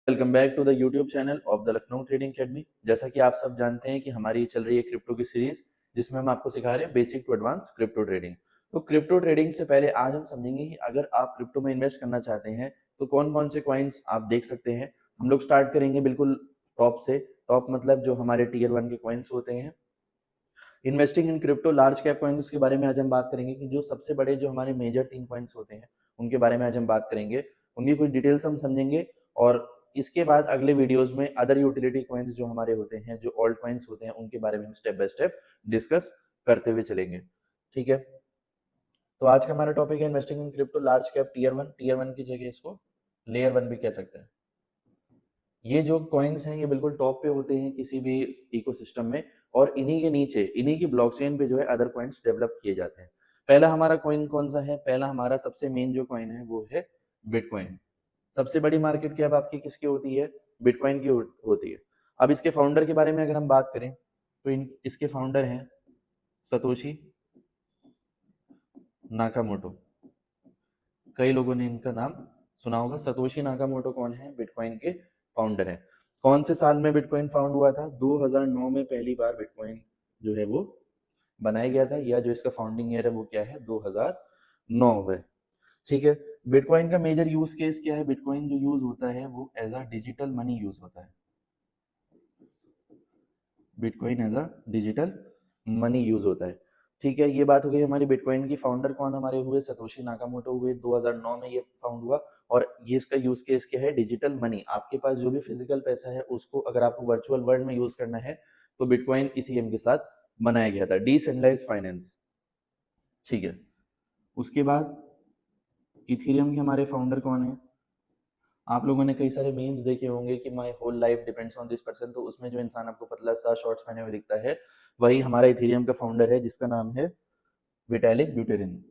Welcome back to the YouTube channel of the Lucknow trading academy. जैसा कि आप सब जानते हैं कि हमारी चल रही है क्रिप्टो की सीरीज, जिसमें हम आपको सिखा रहे हैं basic to advance crypto trading. तो क्रिप्टो ट्रेडिंग से पहले आज हम समझेंगे कि अगर आप क्रिप्टो में इन्वेस्ट करना चाहते हैं तो कौन कौन से कॉइन्स आप देख सकते हैं। हम लोग स्टार्ट करेंगे बिल्कुल टॉप से। टॉप मतलब जो हमारे टीयर 1 के कॉइन्स होते हैं। Investing in crypto large cap coins के बारे में आज हम बात करेंगे कि जो सबसे बड़े जो हमारे मेजर 3 कॉइन्स होते हैं उनके बारे में आज हम बात करेंगे। उनकी कुछ डिटेल्स हम समझेंगे और इसके बाद अगले वीडियोस में अदर यूटिलिटी कॉइन्स जो हमारे होते हैं, जो ऑल्ट कॉइन्स होते हैं, उनके बारे में हम स्टेप बाय स्टेप डिस्कस करते हुए चलेंगे। ठीक है, तो आज का हमारा टॉपिक है investing in crypto large cap tier 1 की जगह इसको लेयर 1 भी कह सकते हैं। ये जो कॉइन्स हैं ये बिल्कुल टॉप पे होते हैं किसी भी इकोसिस्टम में, और इन्हीं के नीचे इन्हीं की ब्लॉकचेन पे जो है अदर कॉइन्स डेवलप किए जाते हैं। पहला हमारा कॉइन कौन सा है? पहला हमारा सबसे मेन जो कॉइन है वो है बिटकॉइन। सबसे बड़ी मार्केट कैप आपकी किसकी होती है? बिटकॉइन की होती है। अब इसके फाउंडर के बारे में अगर हम बात करें तो इसके फाउंडर हैं सतोशी नाकामोटो। कई लोगों ने इनका नाम सुना होगा। सतोशी नाकामोटो कौन है? बिटकॉइन के फाउंडर है। कौन से साल में बिटकॉइन फाउंड हुआ था? 2009 में पहली बार बिटकॉइन जो है वो बनाया गया था, या जो इसका फाउंडिंग ईयर है वो क्या है? 2009 में। ठीक है, बिटकॉइन का मेजर यूज केस क्या है? बिटकॉइन जो यूज होता है वो as a digital money use होता है। Bitcoin as a digital money use होता है। ठीक है, ये बात हो गई हमारी बिटकॉइन की। फाउंडर कौन हमारे हुए? सतोशी नाकामोटो हुए। 2009 में ये फाउंड हुआ, और ये इसका यूज केस क्या है? Digital money. आपके पास जो भी फिजिकल पैसा है उसको अगर आपको वर्चुअल वर्ल्ड में यूज करना है तो बिटकॉइन इसी एम के साथ बनाया गया था। Decentralised finance. ठीक है, उसके बाद इथेरियम के हमारे फाउंडर कौन है? आप लोगों ने कई सारे मीम्स देखे होंगे कि my whole life depends on this person. तो उसमें जो इंसान आपको पतला सा शॉर्ट्स पहने हुए दिखता है वही हमारा इथेरियम का फाउंडर है, जिसका नाम है विटालिक ब्यूटेरिन।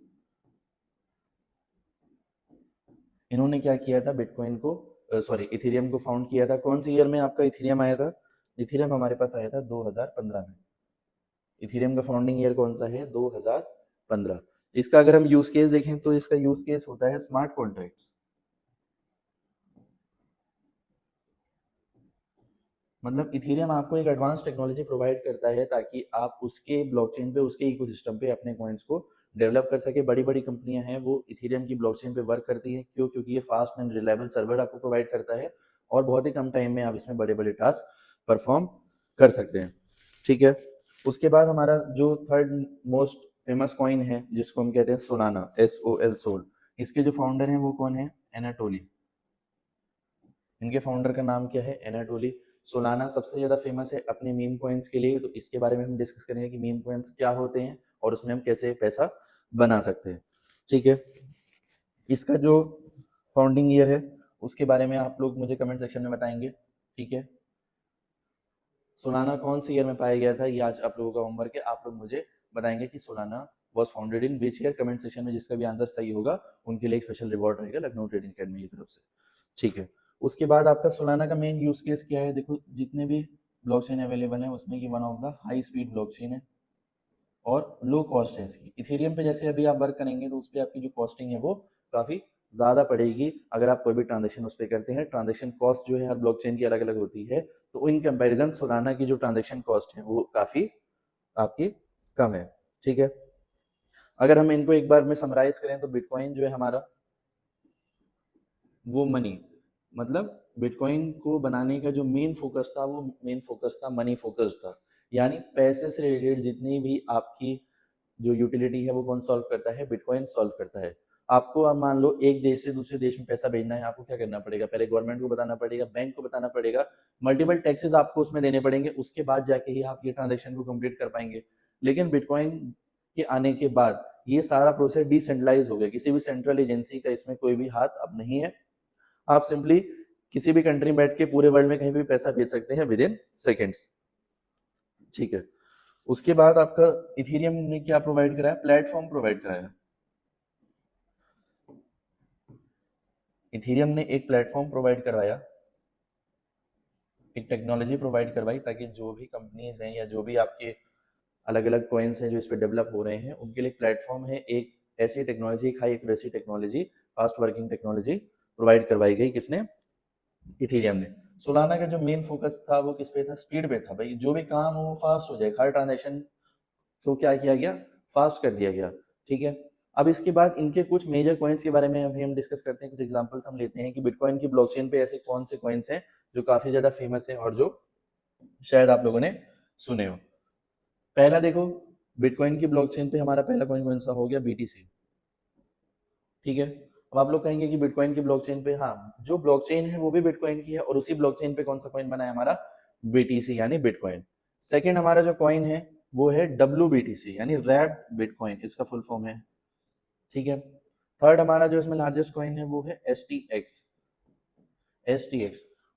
इन्होंने क्या किया था? बिटकॉइन को सॉरी इथेरियम को फाउंड किया था। कौन सी ईयर में आपका इथेरियम आया था? इथेरियम हमारे पास आया था 2015 में। इथेरियम का फाउंडिंग ईयर कौन सा है? 2015। इसका अगर हम यूज केस देखें तो इसका यूज केस होता है स्मार्ट कॉन्ट्रैक्ट्स। मतलब इथेरियम आपको एक एडवांस टेक्नोलॉजी प्रोवाइड करता है ताकि आप उसके ब्लॉकचेन पे, उसके इकोसिस्टम पे अपने कॉइन्स को डेवलप कर सके। बड़ी बड़ी कंपनियां हैं वो इथेरियम की ब्लॉकचेन पे वर्क करती हैं। क्यों? क्योंकि ये फास्ट एंड रिलायबल सर्वर आपको प्रोवाइड करता है, और बहुत ही कम टाइम में आप इसमें बड़े बड़े टास्क परफॉर्म कर सकते हैं। ठीक है, उसके बाद हमारा जो थर्ड मोस्ट फेमस कॉइन है जिसको हम कहते हैं सोलाना, SOL सोल। इसके जो फाउंडर हैं वो कौन है? एनाटोली। इनके फाउंडर का नाम क्या है? एनाटोली। सोलाना सबसे ज्यादा फेमस है अपने मीम कॉइन्स के लिए, तो इसके बारे में हम डिस्कस करेंगे कि मीम कॉइन्स क्या होते हैं और उसमें हम कैसे पैसा बना सकते हैं। ठीक है, इसका जो फाउंडिंग ईयर है उसके बारे में आप लोग मुझे कमेंट सेक्शन में बताएंगे। ठीक है, सोलाना कौन सी ईयर में पाया गया था, ये आज आप लोगों का होमवर्क है। आप लोग मुझे बताएंगे कि Solana was founded in which year. Comment section में जिसका भी आंसर सही होगा उनके लिए एक स्पेशल रिवॉर्ड रहेगा लखनऊ ट्रेडिंग अकेडमी की तरफ से। ठीक है, उसके बाद आपका सोलाना का मेन यूज केस क्या है? देखो, जितने भी ब्लॉकचेन अवेलेबल है उसमें की one of the high speed blockchain है और लो कॉस्ट है इसकी। इथेरियम पे जैसे अभी आप वर्क करेंगे तो उस पर आपकी जो कॉस्टिंग है वो काफ़ी ज़्यादा पड़ेगी अगर आप कोई भी ट्रांजेक्शन उस पर करते हैं। ट्रांजेक्शन कॉस्ट जो है हर ब्लॉकचेन की अलग अलग होती है, तो इन कंपैरिजन सोलाना की जो ट्रांजेक्शन कॉस्ट है वो काफ़ी आपकी कम है। ठीक है, अगर हम इनको एक बार में समराइज करें तो बिटकॉइन जो है हमारा वो मनी, मतलब बिटकॉइन को बनाने का जो मेन फोकस था वो मेन फोकस था मनी फोकस था। यानी पैसे से रिलेटेड जितनी भी आपकी जो यूटिलिटी है वो कौन सॉल्व करता है? बिटकॉइन सॉल्व करता है। आपको अब मान लो एक देश से दूसरे देश में पैसा भेजना है, आपको क्या करना पड़ेगा? पहले गवर्नमेंट को बताना पड़ेगा, बैंक को बताना पड़ेगा, मल्टीपल टैक्सेस आपको उसमें देने पड़ेंगे, उसके बाद जाके ही आप ये ट्रांजेक्शन को कंप्लीट कर पाएंगे। लेकिन बिटकॉइन के आने के बाद ये सारा प्रोसेस डिसेंट्रलाइज हो गया। किसी भी सेंट्रल एजेंसी का इसमें कोई भी हाथ अब नहीं है। आप सिंपली किसी भी कंट्री में बैठ के पूरे वर्ल्ड में कहीं भी पैसा भेज सकते हैं विद इन सेकेंड्स। ठीक है, उसके बाद आपका इथेरियम ने क्या प्रोवाइड कराया? प्लेटफॉर्म प्रोवाइड कराया। इथेरियम ने एक प्लेटफॉर्म प्रोवाइड करवाया, एक टेक्नोलॉजी प्रोवाइड करवाई, ताकि जो भी कंपनीज हैं या जो भी आपके अलग अलग कॉइन्स हैं जो इस पर डेवलप हो रहे हैं उनके लिए प्लेटफॉर्म है। एक ऐसी टेक्नोलॉजी, एक high accuracy technology, fast working technology provide करवाई गई। किसने? इथेरियम ने। सोलाना का जो मेन फोकस था वो किस पे था? स्पीड पे था भाई, जो भी काम हो वो फास्ट हो जाए, हर ट्रांजेक्शन को क्या किया गया? फास्ट कर दिया गया। ठीक है, अब इसके बाद इनके कुछ मेजर कॉइन्स के बारे में अभी हम डिस्कस करते हैं, कुछ एग्जांपल्स हम लेते हैं कि बिटकॉइन की ब्लॉकचेन पे ऐसे कौन से कॉइन्स हैं जो काफी ज्यादा फेमस है और जो शायद आप लोगों ने सुने हो। पहला देखो, बिटकॉइन की ब्लॉकचेन पे हमारा पहला कॉइन कौन सा हो गया? बीटीसी। ठीक है, अब आप लोग कहेंगे कि बिटकॉइन की ब्लॉकचेन पे, हाँ, जो ब्लॉकचेन है वो भी बिटकॉइन की है और उसी ब्लॉकचेन पे कौन सा कॉइन बना है हमारा? बीटीसी यानी बिटकॉइन। सेकंड हमारा जो कॉइन है वो है डब्ल्यू यानी रैप बिटकॉइन, इसका फुल फॉर्म है। ठीक है, थर्ड हमारा जो इसमें लार्जेस्ट कॉइन है वो है एस टी एक्स।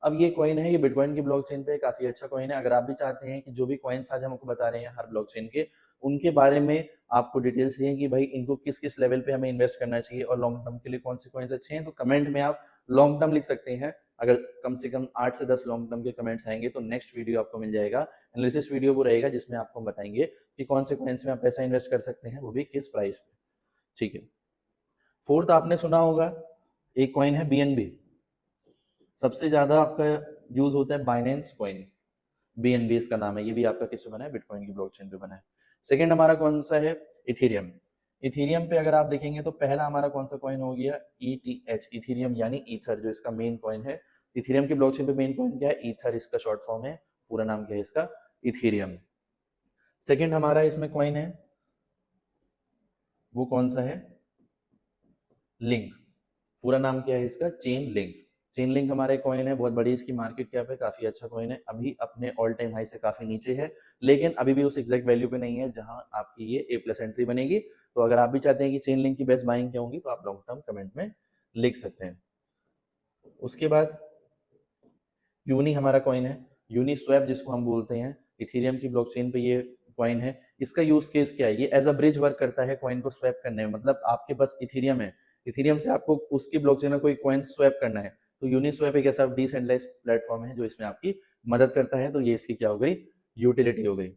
अब ये कॉइन है, ये बिटकॉइन की ब्लॉकचेन पे काफी अच्छा कॉइन है। अगर आप भी चाहते हैं कि जो भी कॉइन्स आज हम आपको बता रहे हैं हर ब्लॉकचेन के, उनके बारे में आपको डिटेल्स चाहिए कि भाई इनको किस किस लेवल पे हमें इन्वेस्ट करना चाहिए और लॉन्ग टर्म के लिए कौन से कॉइन्स अच्छे हैं, तो कमेंट में आप लॉन्ग टर्म लिख सकते हैं। अगर कम से कम 8 से 10 लॉन्ग टर्म के कमेंट्स आएंगे तो नेक्स्ट वीडियो आपको मिल जाएगा, एनालिसिस वीडियो वो रहेगा जिसमें आपको बताएंगे कि कौन से कॉइन्स में आप पैसा इन्वेस्ट कर सकते हैं, वो भी किस प्राइस पे। ठीक है, फोर्थ आपने सुना होगा, एक कॉइन है बीएनबी। सबसे ज्यादा आपका यूज होता है बाइनेंस कॉइन, बीएनबी इसका नाम है, ये भी आपका किस पे बना है? बिटकॉइन की ब्लॉकचेन पे बना है। सेकंड हमारा कौन सा है? इथेरियम। इथेरियम पे अगर आप देखेंगे तो पहला हमारा कौन सा कॉइन हो गया? ईटीएच, इथेरियम यानी ईथर, जो इसका मेन कॉइन है। इथेरियम की ब्लॉकचेन पे मेन कॉइन क्या है? ईथर, इसका शॉर्ट फॉर्म है, पूरा नाम क्या है इसका? इथेरियम। सेकंड हमारा इसमें कॉइन है, वो कौन सा है? लिंक। पूरा नाम क्या है इसका? Chain link. चेन लिंक हमारा एक कॉइन है, बहुत बड़ी इसकी मार्केट कैप है, काफी अच्छा कॉइन है, अभी अपने ऑल टाइम हाई से काफी नीचे है, लेकिन अभी भी उस एग्जैक्ट वैल्यू पे नहीं है जहां आपकी ये ए प्लस एंट्री बनेगी। तो अगर आप भी चाहते हैं कि चेन लिंक की बेस्ट बाइंग क्या होंगी तो आप लॉन्ग टर्म कमेंट में लिख सकते हैं। उसके बाद यूनी हमारा कॉइन है, यूनी स्वैप जिसको हम बोलते हैं, इथेरियम की ब्लॉकचेन पे ये कॉइन है। इसका यूज केस क्या है? ये एज अ ब्रिज वर्क करता है कॉइन को स्वैप करने में, मतलब आपके पास इथेरियम है, इथेरियम से आपको उसकी ब्लॉकचेन में कोई कॉइन स्वैप करना है, तो यूनी स्वैप एक ऐसा डिसेंट्रलाइज्ड प्लेटफॉर्म है जो इसमें आपकी मदद करता है। तो ये इसकी क्या हो गई? यूटिलिटी हो गई।